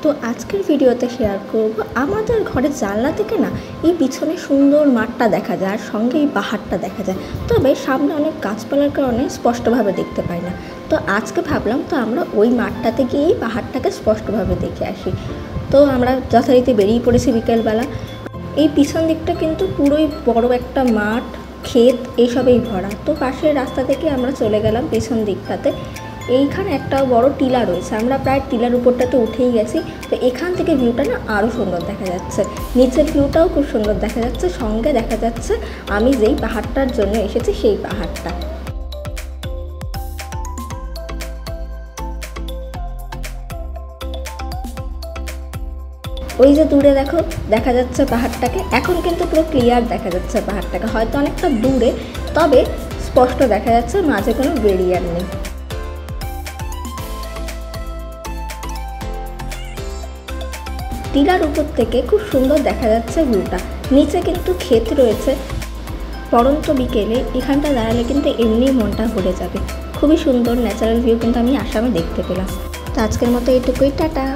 তো আজকের ভিডিওতে শেয়ার করব আমাদের ঘরের জানলা থেকে না এই পিছনে সুন্দর মাঠটা দেখা যায় আর সঙ্গে এই পাহাড়টা দেখা যায়, তবে সামনে অনেক গাছপালার কারণে স্পষ্টভাবে দেখতে পাই না। তো আজকে ভাবলাম তো আমরা ওই মাঠটাতে গিয়েই পাহাড়টাকে স্পষ্টভাবে দেখে আসি। তো আমরা যথারীতি বেরিয়ে পড়েছি বিকেলবেলা। এই পিছন দিকটা কিন্তু পুরোই বড় একটা মাঠ, ক্ষেত এইসবেই ভরা। তো পাশের রাস্তা থেকে আমরা চলে গেলাম পেছন দিকটাতে। এইখানে একটা বড় টিলা রয়েছে, আমরা প্রায় টিলার উপরটাতে উঠেই গেছি। তো এখান থেকে ভিউটা না আরও সুন্দর দেখা যাচ্ছে, নিচের ভিউটাও খুব সুন্দর দেখা যাচ্ছে, সঙ্গে দেখা যাচ্ছে আমি যেই পাহাড়টার জন্য এসেছি সেই পাহাড়টা। ওই যে দূরে দেখো দেখা যাচ্ছে পাহাড়টাকে, এখন কিন্তু পুরো ক্লিয়ার দেখা যাচ্ছে পাহাড়টাকে, হয়তো অনেকটা দূরে তবে স্পষ্ট দেখা যাচ্ছে, মাঝে কোনো বেরিয়ার নেই। টিলার উপর থেকে খুব সুন্দর দেখা যাচ্ছে ভিউটা, নিচে কিন্তু ক্ষেত রয়েছে। পরন্ত বিকেলে এখানটা দাঁড়ালে কিন্তু এমনিই মনটা ভরে যাবে। খুবই সুন্দর ন্যাচারাল ভিউ কিন্তু আমি আসামে দেখতে পেলাম। তো আজকের মতো এইটুকুই, টাটা।